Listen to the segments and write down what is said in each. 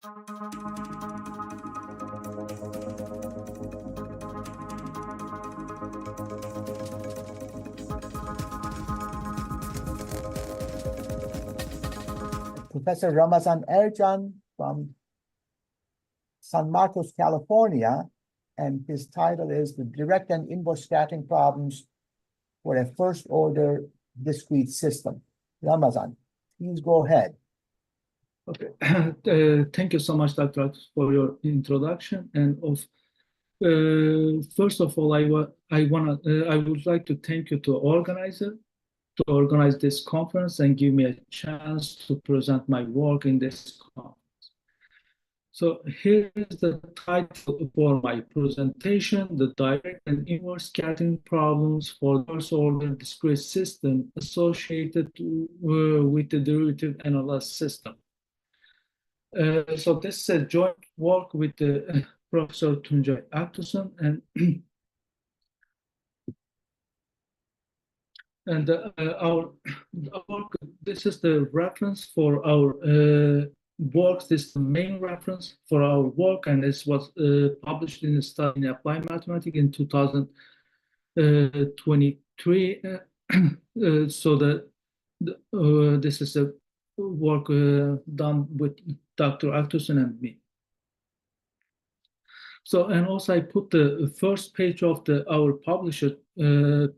Professor Ramazan Ercan from San Marcos, California, and his title is The Direct and Inverse Scattering Problems for a First-Order Discrete System. Ramazan, please go ahead. Okay, thank you so much, Dr. for your introduction. And first of all, I would like to thank you to organize this conference and give me a chance to present my work in this conference. So here is the title for my presentation: the direct and inverse scattering problems for first-order discrete system associated with the derivative analysis system. So this is a joint work with Professor Tuncay Aktusun and our work. This is the reference for our works. This is the main reference for our work, and this was published in a study in Applied Mathematics in 2023. So this is a work done with Dr. Aktusun and me. So, and also I put the first page of our published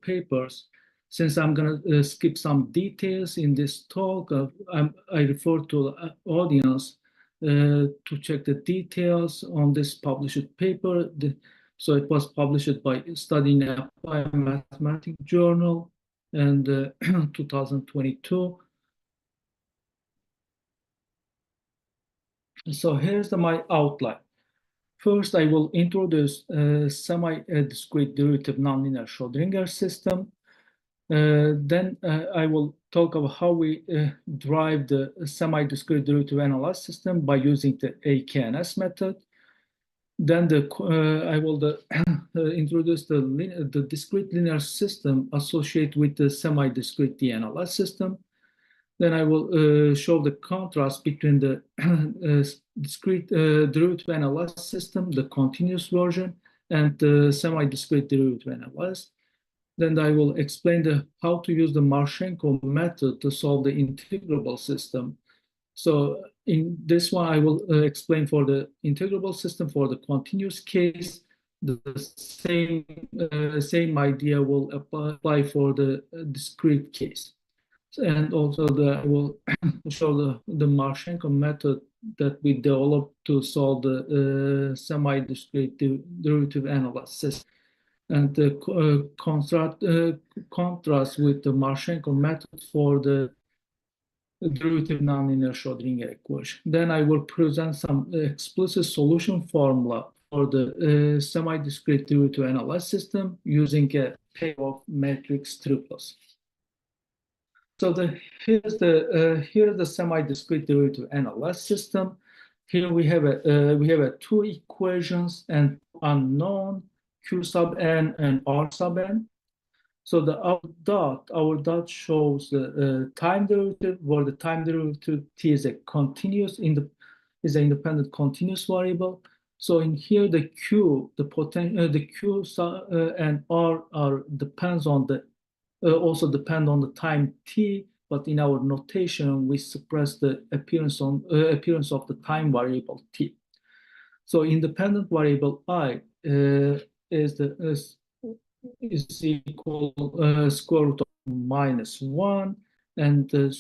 papers. Since I'm going to skip some details in this talk, I refer to the audience to check the details on this published paper. So it was published by Study in Applied Mathematics Journal and 2022. So here's my outline. First, I will introduce semi-discrete derivative nonlinear Schrödinger system. Then I will talk about how we derive the semi-discrete derivative analysis system by using the AKNS method. Then I will introduce the discrete linear system associated with the semi-discrete D-analysis system. Then I will show the contrast between the discrete derivative analysis system, the continuous version, and the semi-discrete derivative analysis. Then I will explain how to use the Marchenko method to solve the integrable system. So in this one, I will explain for the integrable system for the continuous case. The same idea will apply for the discrete case. And also I will show the Marchenko method that we developed to solve the semi-discrete derivative analysis. And the contrast with the Marchenko method for the derivative nonlinear Schrödinger equation. Then I will present some explicit solution formula for the semi-discrete derivative analysis system using a payoff matrix triples. So here's the semi-discrete derivative analysis system. Here we have two equations and unknown Q sub n and R sub n. So our dot shows the time derivative, where the time derivative t is an independent continuous variable. So in here the Q sub and R depends on also depend on the time t, but in our notation we suppress the appearance of the time variable t. So independent variable I is equal square root of -1, and the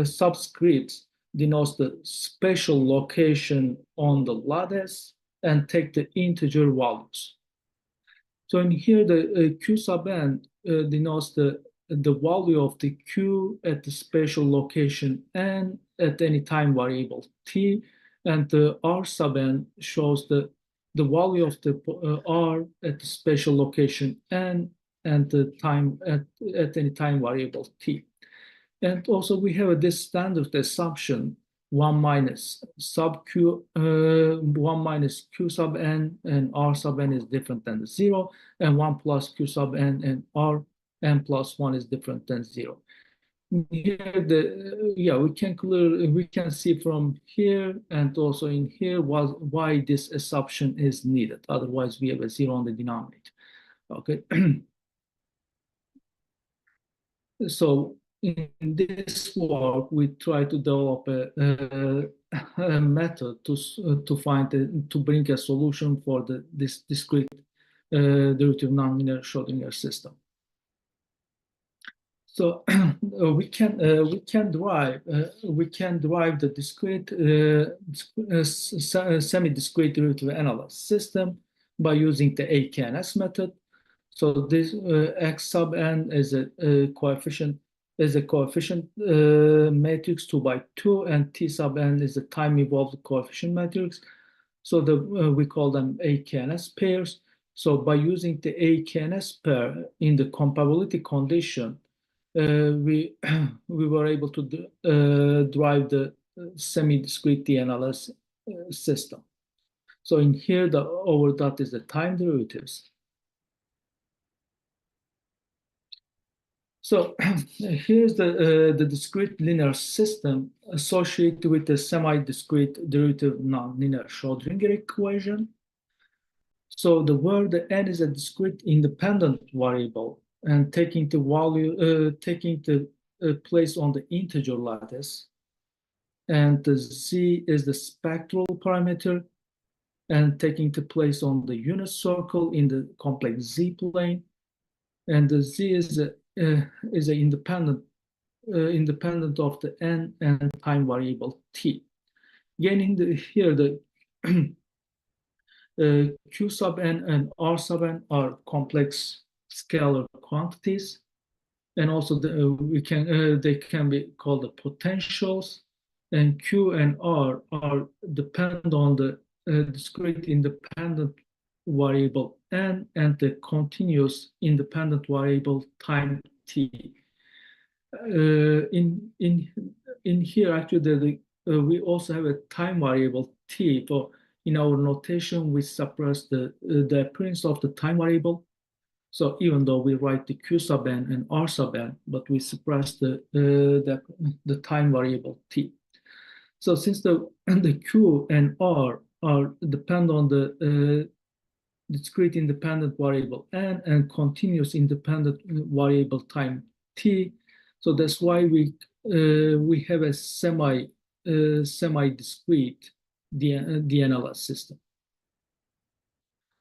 subscripts denotes the spatial location on the lattice and take the integer values. So in here the Q sub n denotes the value of the Q at the spatial location n at any time variable t, and the R sub n shows the value of the R at the spatial location n and the time at any time variable t. And also we have this standard assumption 1 minus Q sub n and R sub n is different than 0, and 1 plus Q sub n and R n plus 1 is different than 0. here we can see from here and also in here why this assumption is needed. Otherwise, we have a zero on the denominator. Okay. So in this work, we try to develop a method to find to bring a solution for this discrete derivative nonlinear Schrodinger system. So we can derive the discrete semi-discrete derivative analysis system by using the AKNS method. So this x sub n is a coefficient matrix 2 by 2, and t sub n is a time evolved coefficient matrix. So we call them AKNS pairs. So by using the AKNS pair in the compatibility condition, we were able to drive the semi-discrete d-analysis system. So in here, the over dot is the time derivatives. So here's the discrete linear system associated with the semi-discrete derivative nonlinear Schrodinger equation. So where the n is a discrete independent variable and taking the place on the integer lattice, and the z is the spectral parameter and taking the place on the unit circle in the complex z plane, and the z is a independent of the n and time variable t. Gaining here the Q sub n and R sub n are complex scalar quantities, and also they can be called the potentials. And Q and R are depend on the discrete independent variable n and the continuous independent variable time t. In here, actually, we also have a time variable t. But in our notation, we suppress the appearance of the time variable. So even though we write the Q sub n and R sub n, but we suppress the time variable t. So since the Q and R are depend on the discrete independent variable n and continuous independent variable time t, so that's why we have a semi-discrete d-analysis system.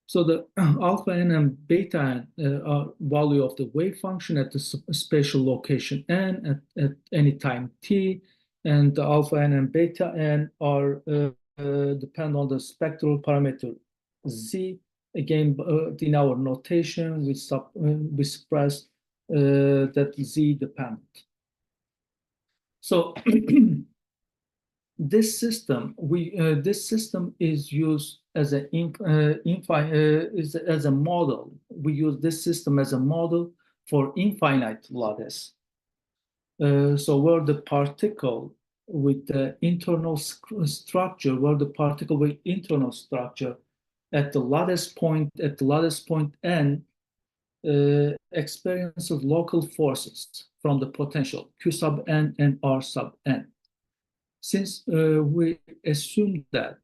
So the alpha n and beta n are value of the wave function at the spatial location n at any time t, and the alpha n and beta n are depend on the spectral parameter z. Again, in our notation, we express that z dependent. So this system is used as a model. We use this system as a model for infinite lattice. So where the particle with the internal structure, at the lattice point n experiences local forces from the potential Q sub n and R sub n. Since we assume that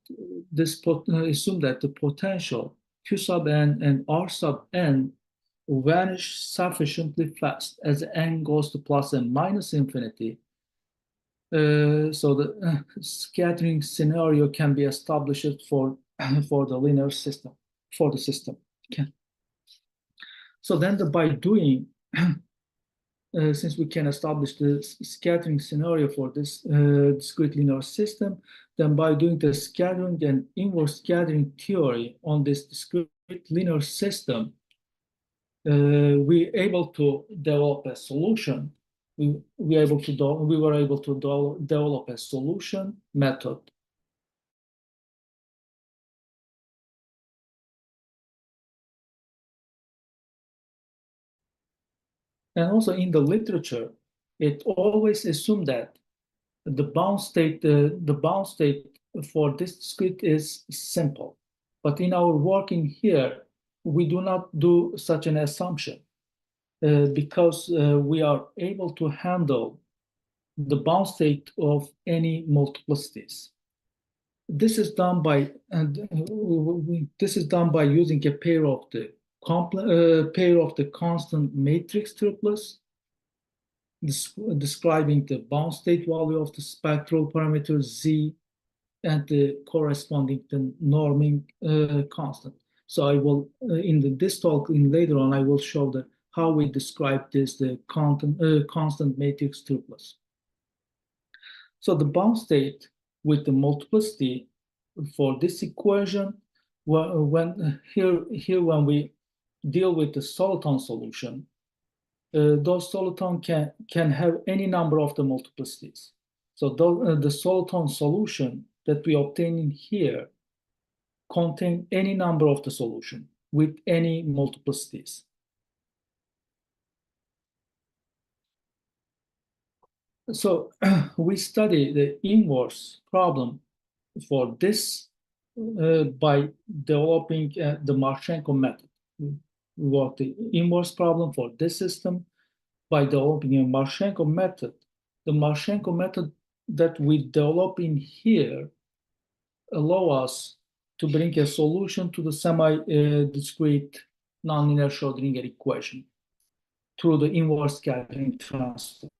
the potential Q sub n and R sub n vanish sufficiently fast as n goes to plus and minus infinity, so the scattering scenario can be established for the linear system, for the system. Okay. So then by doing since we can establish the scattering scenario for this discrete linear system, then by doing the scattering and inverse scattering theory on this discrete linear system, we able to develop a solution. We were able to develop a solution method. And also in the literature, it always assumed that the bound state for this discrete is simple. But in our working here, we do not do such an assumption because we are able to handle the bound state of any multiplicities. This is done by using a pair of the constant matrix triplets describing the bound state value of the spectral parameter Z and the corresponding the norming constant. So I will in this talk later on I will show how we describe this the constant matrix triplets. So the bound state with the multiplicity for this equation, when we deal with the soliton solution, those soliton can have any number of the multiplicities. So the soliton solution that we obtain in here contain any number of the solution with any multiplicities. So we study the inverse problem for this by developing the Marchenko method. We work the inverse problem for this system by developing a Marchenko method. The Marchenko method that we develop in here allow us to bring a solution to the semi-discrete nonlinear Schrodinger equation through the inverse scattering transform.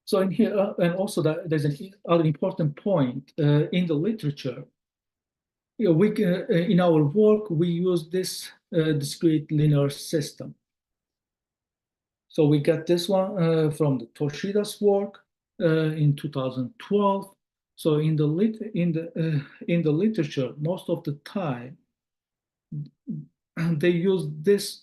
So in here, and also there's another important point in the literature. In our work, we use this discrete linear system. So we got this one from the Toshida's work in 2012. So in the literature, most of the time they use this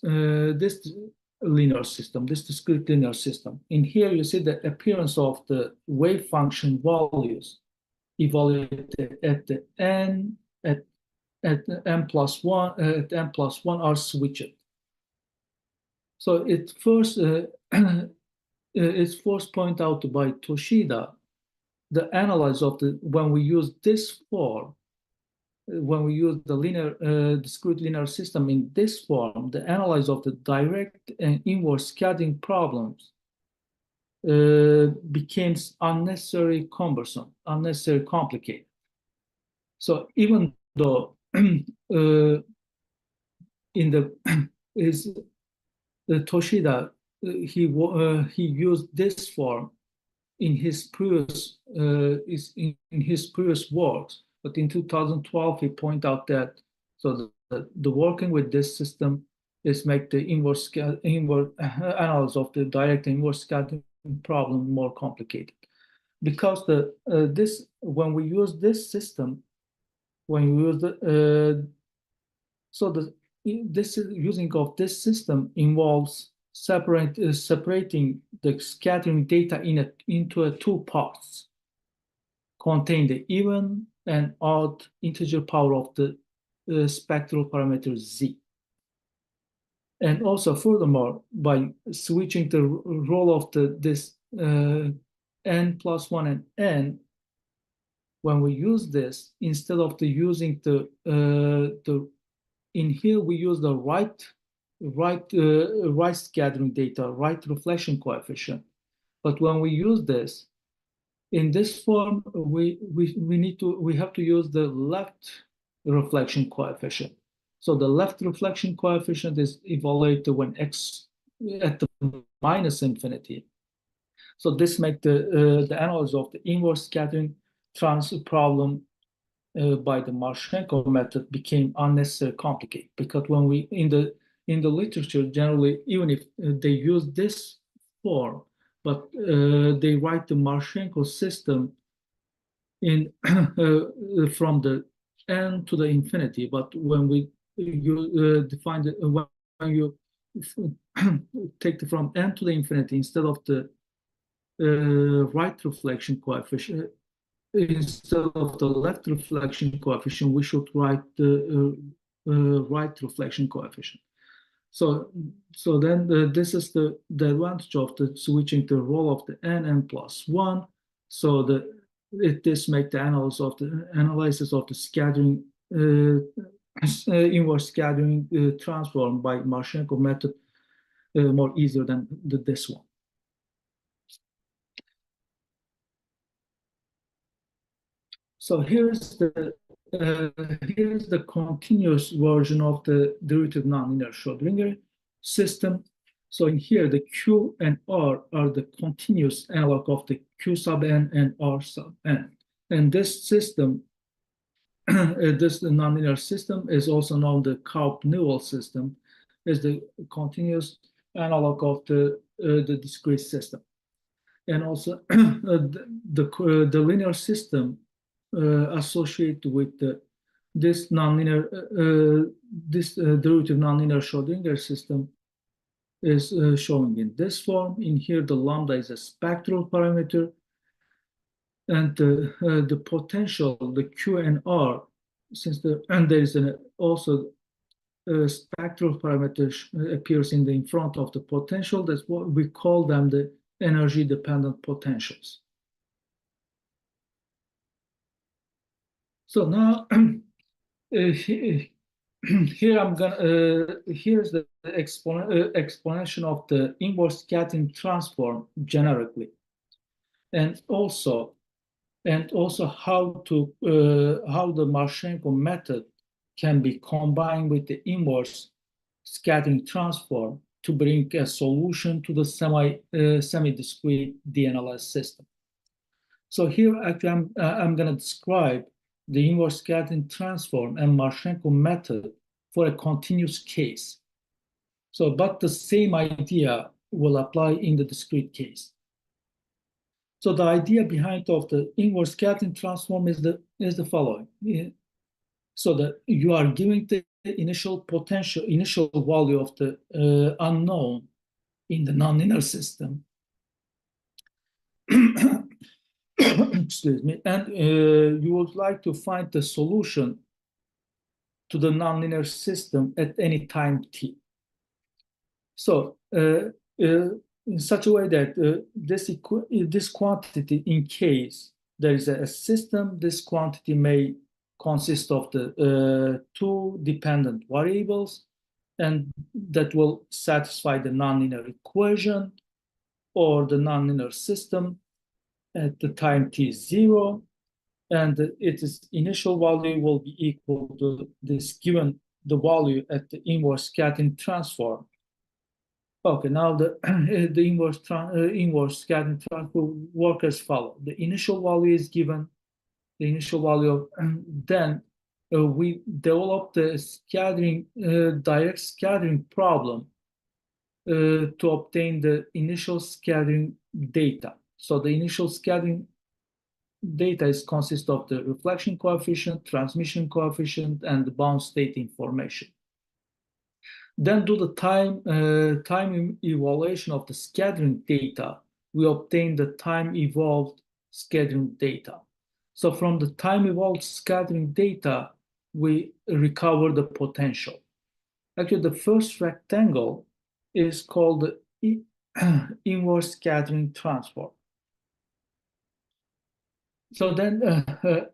linear system, this discrete linear system. In here, you see the appearance of the wave function values evaluated at the n at n plus one are switched. So it's first pointed out by Toshida the analysis of when we use this form. When we use the discrete linear system in this form, the analysis of the direct and inverse scattering problems becomes unnecessarily cumbersome, unnecessarily complicated. So even though Toshida he used this form in his previous works. But in 2012, he pointed out that the working with this system is make the inverse analysis of the direct and inverse scattering problem more complicated, because when we use this system, using of this system involves separating the scattering data into two parts, contain the even and odd integer power of the spectral parameter Z. And also, furthermore, by switching the role of this n plus 1 and n, when we use this, instead of using in here we use the right scattering data, right reflection coefficient. But when we use this, in this form, we have to use the left reflection coefficient. So the left reflection coefficient is evaluated when x at the minus infinity. So this makes the analysis of the inverse scattering transfer problem by the Marchenko method became unnecessarily complicated, because when we in the literature generally, even if they use this form, but they write the Marchenko system in from the n to the infinity. But when you define when you take it from n to the infinity, instead of the right reflection coefficient, instead of the left reflection coefficient, we should write the right reflection coefficient. So then this is the advantage of the switching the role of the n plus 1. So this makes the analysis of the scattering inverse scattering transform by Marchenko method more easier than this one. So here's the continuous version of the derivative nonlinear Schrodinger system. So in here, the Q and R are the continuous analog of the Q sub n and R sub n. And this system, this nonlinear system is also known the Kaup-Newell system, is the continuous analog of the discrete system. And also the linear system associated with this nonlinear, derivative nonlinear Schrodinger system is showing in this form. In here, the lambda is a spectral parameter, and the potential, the Q and R, and there is also a spectral parameter appears in front of the potential. That's what we call them the energy-dependent potentials. So now here I'm gonna here's the explanation of the inverse scattering transform generically, and also how the Marchenko method can be combined with the inverse scattering transform to bring a solution to the semi-discrete DNLS system. So here actually I'm going to describe the inverse scattering transform and Marchenko method for a continuous case. So, but the same idea will apply in the discrete case. So the idea behind of the inverse scattering transform is the following. So that you are giving the initial value of the unknown in the nonlinear system. Excuse me, and you would like to find the solution to the nonlinear system at any time t. So in such a way that this quantity, in case there is a system, this quantity may consist of the two dependent variables, and that will satisfy the nonlinear equation or the nonlinear system at the time t0, and its initial value will be equal to this given the value at the inverse scattering transform. Okay, now the inverse scattering transform works as follows. The initial value is given, the initial value of, then we develop the scattering, direct scattering problem to obtain the initial scattering data. So the initial scattering data consists of the reflection coefficient, transmission coefficient, and the bound state information. Then do the time evaluation of the scattering data. We obtain the time evolved scattering data. So from the time evolved scattering data, we recover the potential. Actually, the first rectangle is called the inverse scattering transform. So then,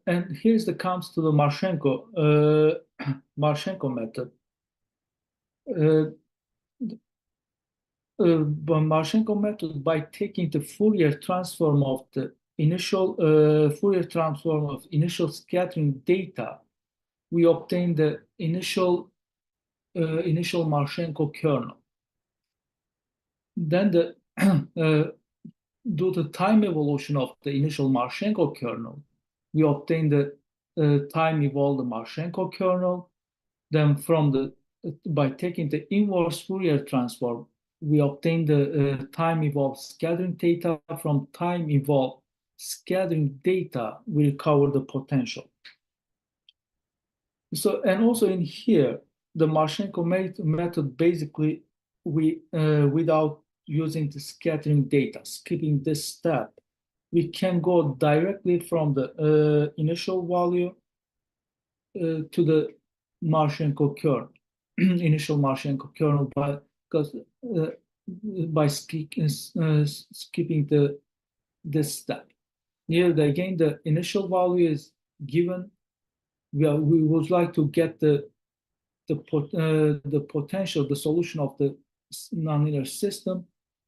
and here's the comes to the Marchenko method. Marchenko method, by taking the Fourier transform of the initial scattering data, we obtain the initial Marchenko kernel. Then do the time evolution of the initial Marchenko kernel, we obtain the time evolved Marchenko kernel. Then by taking the inverse Fourier transform, we obtain the time evolved scattering data. From time evolved scattering data, we recover the potential. So, and also in here, the Marchenko method, basically, we without using the scattering data, skipping this step, we can go directly from the initial value to the Marchenko kernel, initial Marchenko kernel, by skipping this step. Here, again, the initial value is given. We would like to get the potential, the solution of the nonlinear system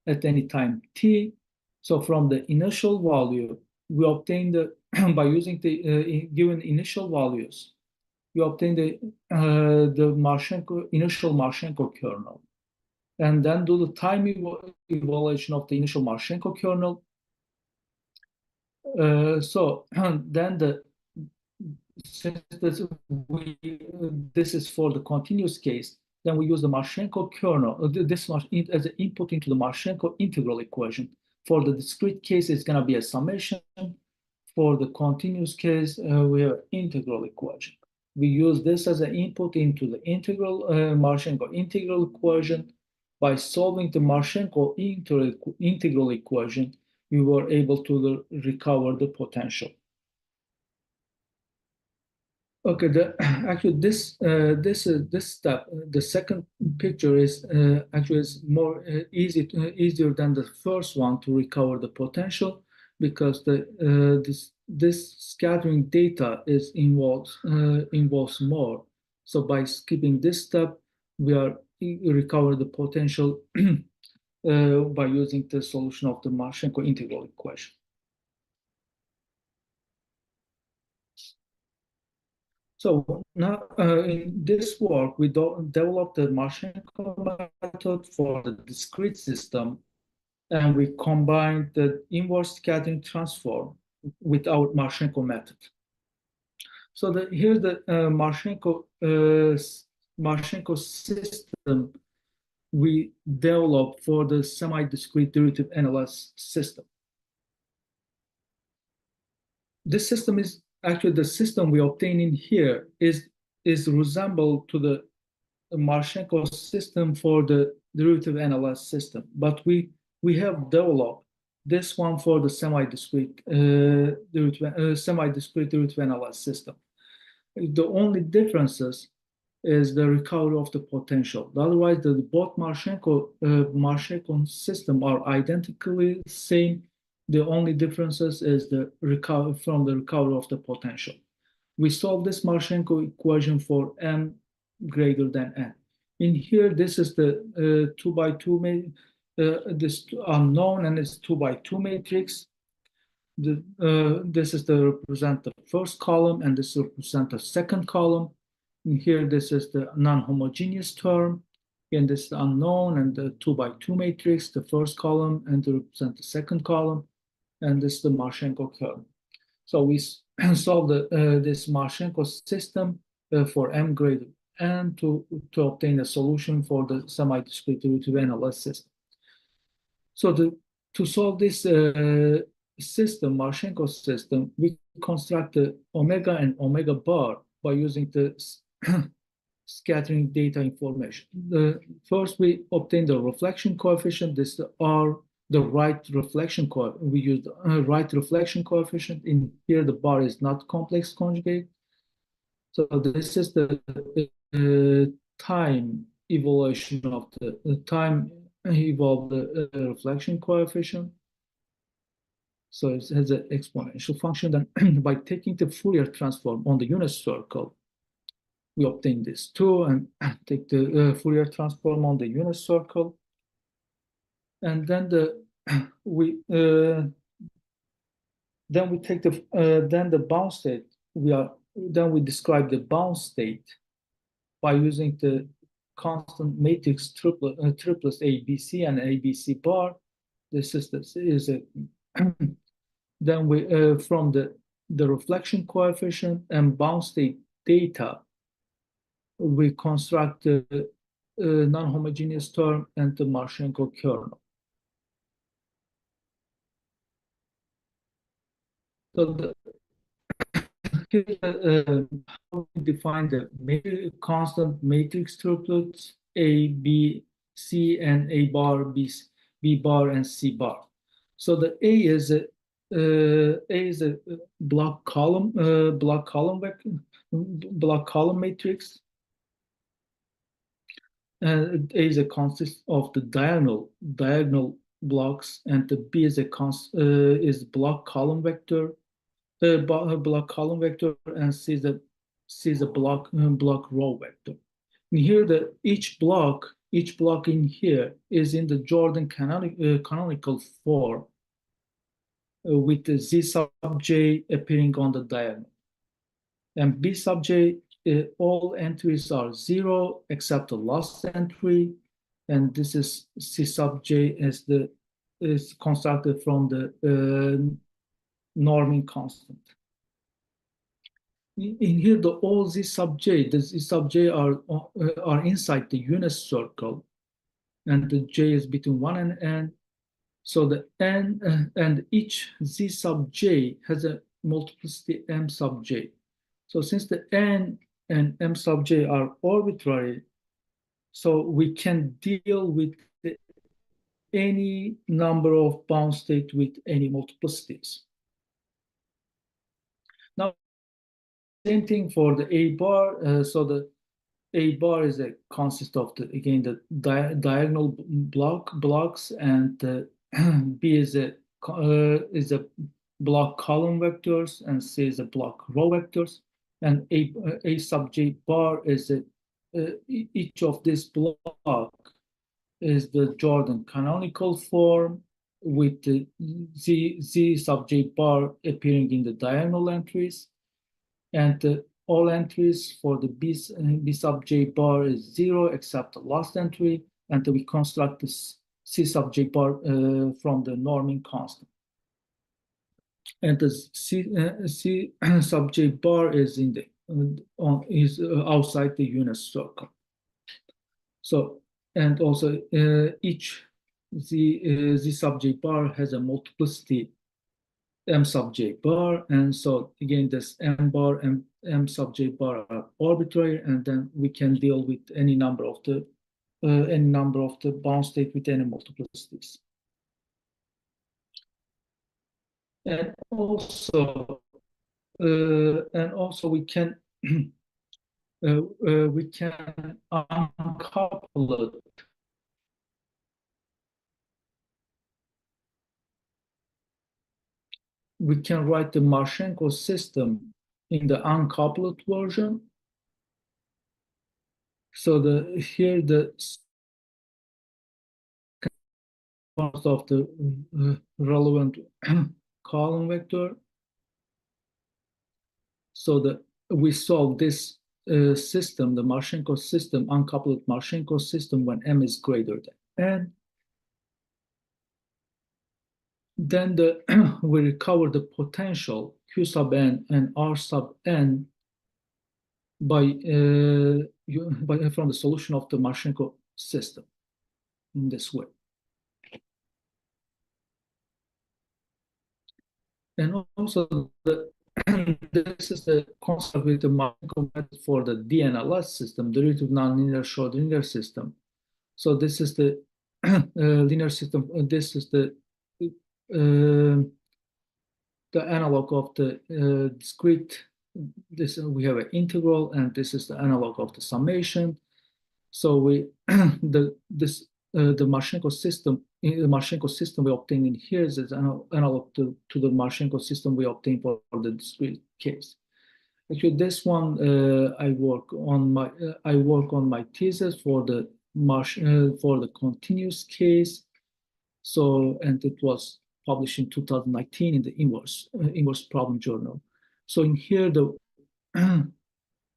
at any time t. So from the initial value, we obtain the by using the given initial values, we obtain the initial Marchenko kernel, and then do the time evaluation of the initial Marchenko kernel. So then since this is for the continuous case, then we use the Marchenko kernel, this as an input into the Marchenko integral equation. For the discrete case, it's going to be a summation. For the continuous case, we have integral equation. We use this as an input into the Marchenko integral equation. By solving the Marchenko integral equation, we were able to recover the potential. Okay, actually this step, the second picture is actually is more easier than the first one to recover the potential, because this scattering data involves more. So by skipping this step, we recover the potential by using the solution of the Marchenko integral equation. So now in this work, we developed the Marchenko method for the discrete system, and we combined the inverse scattering transform with our Marchenko method. So here's the Marchenko system we developed for the semi-discrete derivative NLS system. This system is actually the system we obtain in here is resembled to the Marchenko system for the derivative NLS system, but we have developed this one for the semi-discrete derivative NLS system. The only differences is the recovery of the potential. Otherwise, both Marchenko system are identically same. The only differences is the recovery of the potential. We solve this Marchenko equation for m greater than n. In here, this is the 2 by 2 this unknown, and it's 2 by 2 matrix. This is represent the first column, and this represent the second column. In here, this is the non-homogeneous term, and this is the unknown, and the 2 by 2 matrix, the first column, and to represent the second column, and this is the Marchenko kernel. So we solve this Marchenko system for m greater n to obtain a solution for the semi-discrete derivative NLS system. So to solve this system, Marchenko system, we construct the omega and omega bar by using the scattering data information. First, we obtain the reflection coefficient. This is R, the right reflection coefficient. We use the right reflection coefficient. In here, the bar is not complex conjugate. So this is the time evaluation of the time evolved reflection coefficient. So it has an exponential function. Then by taking the Fourier transform on the unit circle, we obtain this too, and take the Fourier transform on the unit circle. And then we take the bound state. Then we describe the bound state by using the constant matrix triplets ABC and ABC bar. This is a then we from the reflection coefficient and bound state data, we construct the non-homogeneous term and the Marchenko kernel. So how we define the constant matrix triplets A, B, C, and A bar, B bar, and C bar. So the A is a block column matrix. A is a consist of the diagonal blocks, and the B is is block column vector. Block column vector, and C is a block row vector. And here, each block each block in here is in the Jordan canonical form with the Z sub j appearing on the diagonal. And B sub j, all entries are 0 except the last entry. And this is C sub j is constructed from the norming constant. In here, the all Z sub j, the Z sub j are inside the unit circle, and the j is between 1 and n. So the n and each Z sub j has a multiplicity m sub j. So since the n and m sub j are arbitrary, so we can deal with any number of bound states with any multiplicities. Now, same thing for the A bar. So the A bar is a consists of the diagonal blocks, and B is a block column vectors, and C is a block row vectors, and A sub j bar is each of this block is the Jordan canonical form with the Z sub j bar appearing in the diagonal entries, and all entries for the B sub j bar is 0 except the last entry, and we construct this C sub j bar from the norming constant. And the C sub j bar is in the outside the unit circle. So, and also each Z sub j bar has a multiplicity m sub j bar, and so again this m bar and m sub j bar are arbitrary, and then we can deal with any number of the bound state with any multiplicities. And also we can uncouple it. We can write the Marchenko system in the uncoupled version. So here the of the relevant column vector. So we solve this system, the Marchenko system, uncoupled Marchenko system, when m is greater than n. Then we recover the potential Q sub n and R sub n from the solution of the Marchenko system in this way. And also this is the concept with the Marchenko method for the DNLS system, derivative nonlinear Schrodinger system. So this is the linear system. This is the analog of the discrete. We have an integral, and this is the analog of the summation. So the Marchenko system we obtain in here is analog to the Marchenko system we obtain for the discrete case. Actually, this one I work on my thesis for the continuous case. So, and it was published in 2019 in the Inverse Problem Journal. So in here,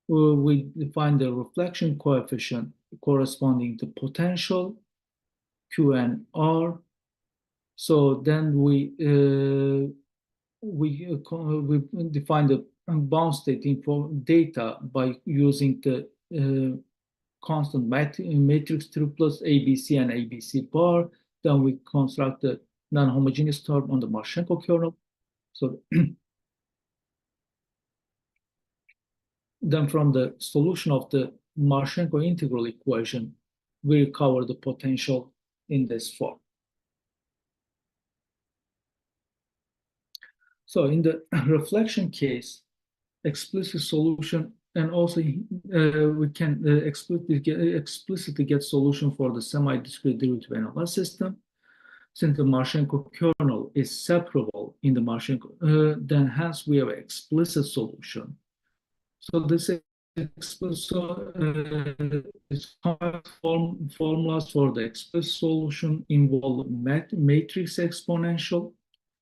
we define the reflection coefficient corresponding to potential Q and R. So then we define the bound state info data by using the constant matrix triples ABC and ABC bar. Then we construct the non-homogeneous term on the Marchenko kernel. So then from the solution of the Marchenko integral equation, we recover the potential in this form. So in the reflection case, explicit solution, and also we can explicitly get solution for the semi-discrete derivative NLS system. Since the Marchenko kernel is separable in the Marchenko, then hence we have an explicit solution. So this formulas for the explicit solution involve matrix exponential.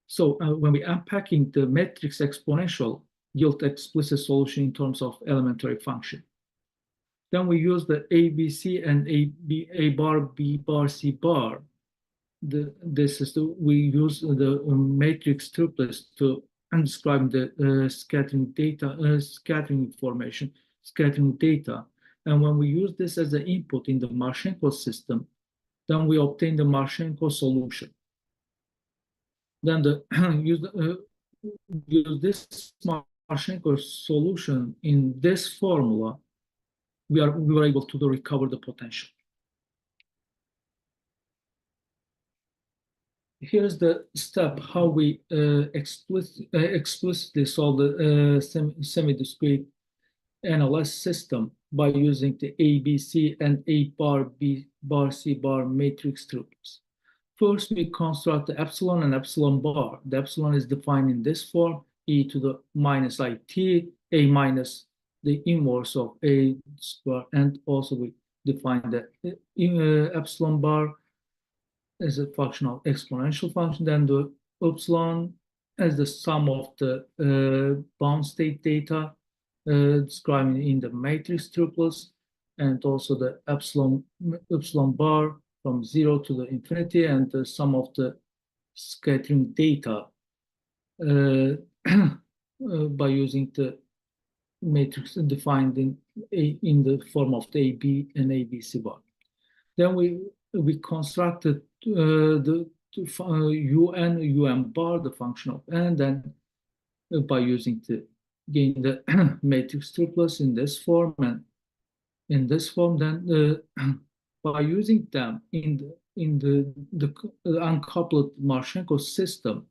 So when we unpacking the matrix exponential, yield explicit solution in terms of elementary function. Then we use the ABC and A bar, B bar, C bar. We use the matrix triplets to describe the scattering data, scattering information, scattering data. And when we use this as an input in the Marchenko system, then we obtain the Marchenko solution. Then use this Marchenko solution in this formula, we were able to recover the potential. Here's the step how we explicitly solve the semi-discrete NLS system by using the ABC and A bar, B bar, C bar matrix triplets. First, we construct the epsilon and epsilon bar. The epsilon is defined in this form, e to the minus it, a minus the inverse of a square, and also we define the epsilon bar as a function of exponential function, then the epsilon as the sum of the bound state data described in the matrix triplets, and also the epsilon bar from 0 to the infinity, and the sum of the scattering data by using the matrix defined in the form of the AB and ABC bar. Then we constructed the un bar, the function of n, then by using the matrix triplets in this form and in this form, then by using them in the uncoupled Marchenko system,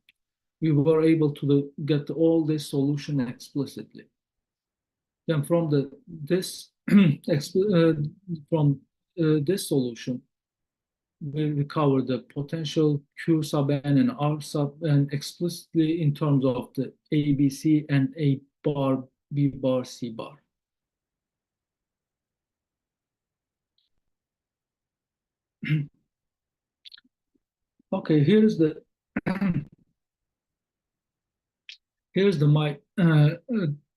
we were able to get all this solution explicitly. Then from this solution, we recover the potential Q sub n and R sub n explicitly in terms of the ABC and A bar, B bar, C bar. Okay, here's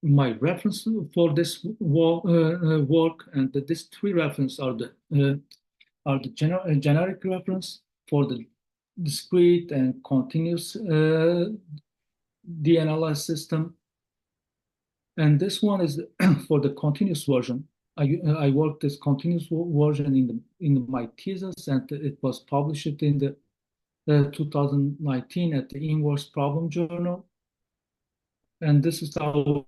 my reference for this work, and these three references are the generic reference for the discrete and continuous DNLS system, and this one is for the continuous version. I worked this continuous version in my thesis, and it was published in the 2019 at the Inverse Problem Journal. And this is our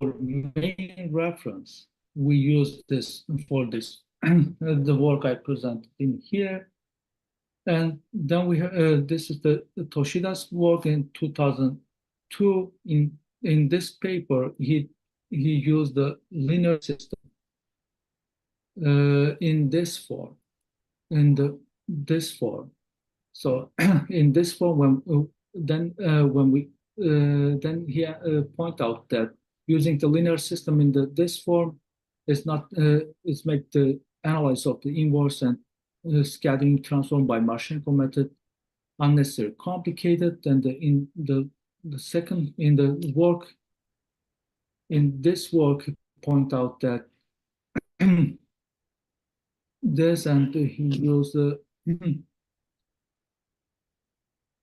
main reference. We use this for this the work I presented in here. And then we have this is the Toshida's work in 2002. In this paper, he used the linear system in this form, this form. So in this form, then he point out that using the linear system in this form is not it's make the analysis of the inverse and scattering transform by Marchenko method unnecessarily complicated. And in the second in this work point out that this, and he used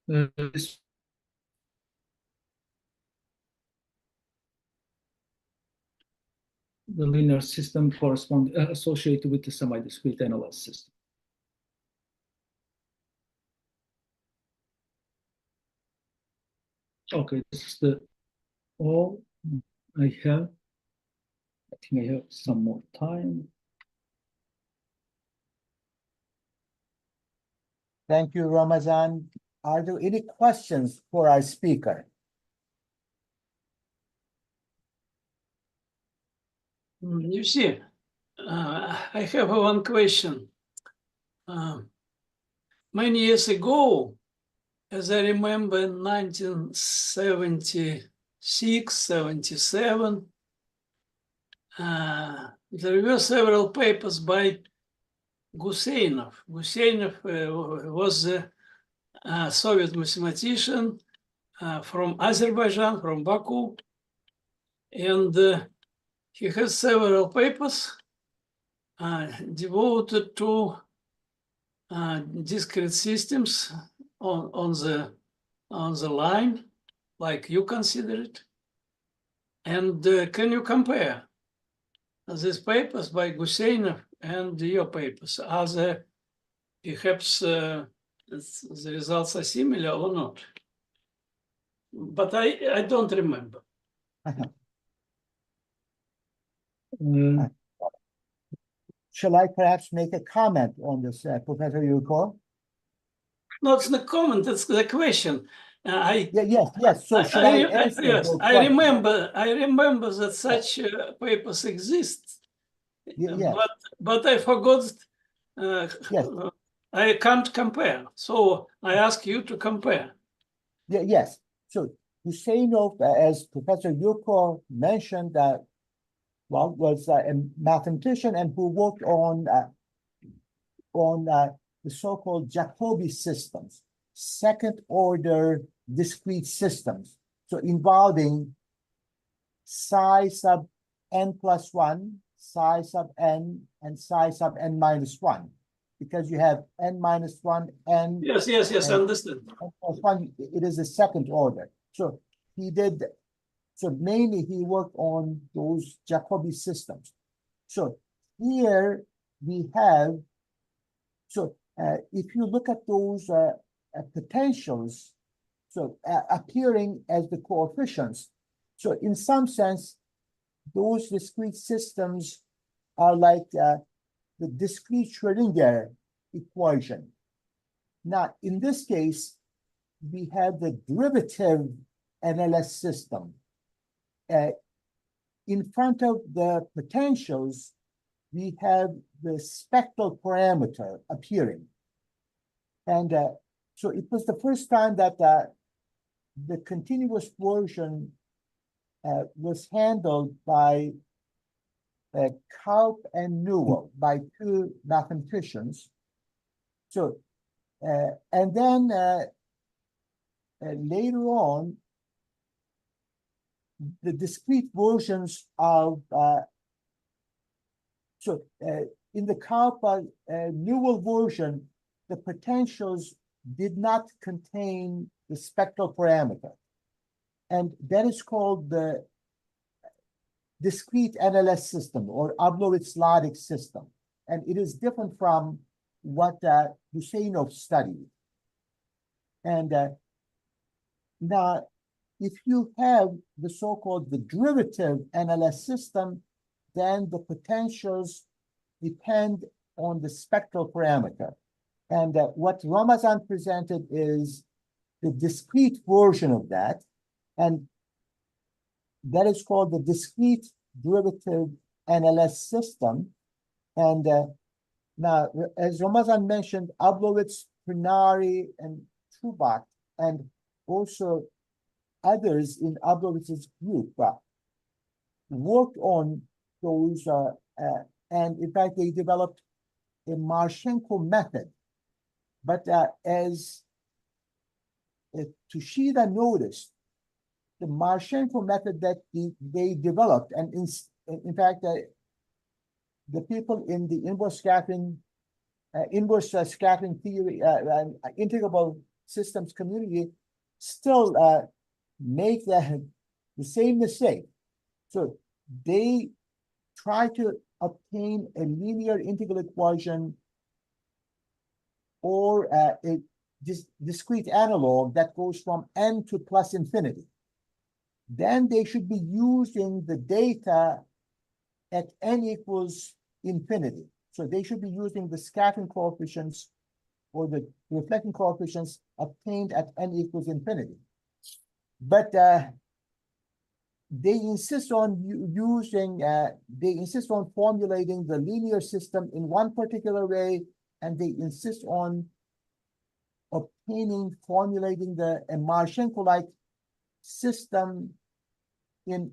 this the linear system associated with the semi-discrete NLS system. Okay, this is all I have. I think I have some more time. Thank you, Ramazan. Are there any questions for our speaker? You see, I have one question. Many years ago, as I remember, in 1976, 77, there were several papers by Guseinov. Guseinov was a Soviet mathematician from Azerbaijan, from Baku, and he has several papers devoted to discrete systems on the line, like you consider it. And can you compare these papers by Guseinov and your papers? Are there perhaps the results are similar or not? But I don't remember. Shall I perhaps make a comment on this, Professor Yurko? No, it's not comment, it's the question. Yes. So shall I answer yes, your I question? remember that such papers exist. Yes. But I forgot. Yes. I can't compare. So I ask you to compare. Yes. So Husseinov, as Professor Yurko mentioned, was a mathematician and who worked on the so-called Jacobi systems, second-order discrete systems. So involving psi sub n plus 1, psi sub n, and psi sub n minus 1. Because you have n minus 1, n. Yes, I understand. N plus 1, it is the second order. So he did, so mainly he worked on those Jacobi systems. So here we have, so if you look at those potentials, so appearing as the coefficients, so in some sense, those discrete systems are like the discrete Schrödinger equation. Now, in this case, we have the derivative NLS system. In front of the potentials, we have the spectral parameter appearing. And so it was the first time that the continuous version was handled by Kaup and Newell, by two mathematicians. So, and then later on, the discrete versions of, in the Kaup Newell version, the potentials did not contain the spectral parameter. And that is called the discrete NLS system or Ablowitz-Ladix system. And it is different from what Husseinov studied. And now, if you have the so-called the derivative NLS system, then the potentials depend on the spectral parameter. And what Ramazan presented is the discrete version of that. And that is called the discrete derivative NLS system. And now, as Ramazan mentioned, Ablowitz, Prinari, and Trubach, and also others in Ablowitz's group worked on those, and in fact, they developed a Marchenko method. But as Tushida noticed, the Marchenko method that they developed, and in fact, the people in the inverse scattering theory, integrable systems community still make the same mistake. So they try to obtain a linear integral equation or a discrete analog that goes from n to plus infinity. Then they should be using the data at n equals infinity. So they should be using the scattering coefficients or the reflecting coefficients obtained at n equals infinity. But they insist on formulating the linear system in one particular way, and they insist on formulating a Marchenko-like system in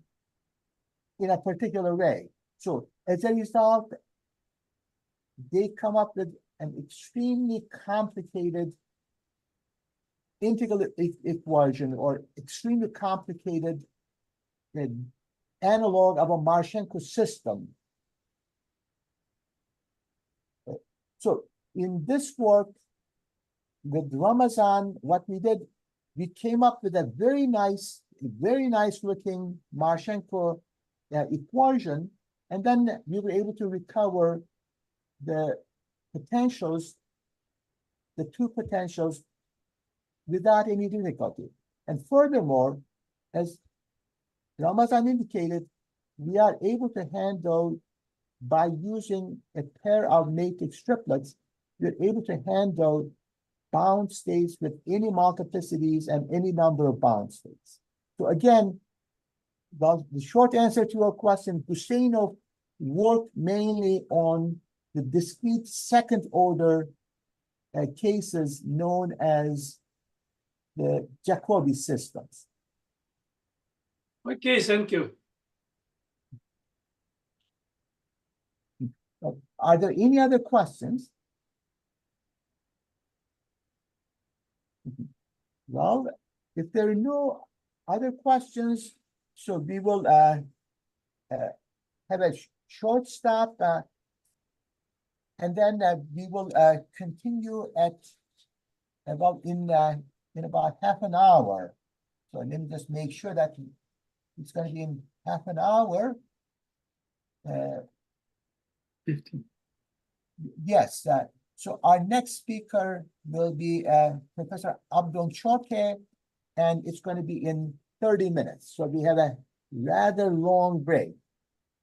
a particular way. So As a result, they come up with an extremely complicated integral equation or extremely complicated analog of a Marchenko system. So in this work with Ramazan, what we did, we came up with a very nice looking Marchenko equation, and then we were able to recover the potentials, the two potentials, without any difficulty. And furthermore, as Ramazan indicated, we are able to handle, by using a pair of matrix triplets, we're able to handle bound states with any multiplicities and any number of bound states. So again, the short answer to your question, Guseynov worked mainly on the discrete second order cases known as the Jacobi systems. Okay, thank you. Are there any other questions? Well, if there are no other questions, so we will have a short stop, and then we will continue at about in about half an hour. So let me just make sure that it's going to be in half an hour. 15. Yes. So our next speaker will be Professor Abdon Choke, and it's going to be in 30 minutes. So we have a rather long break.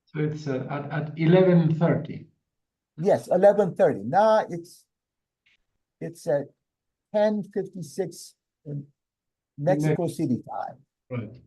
So it's at 11:30. Yes, 11:30. Now it's at 10:56 in Mexico City time. Right.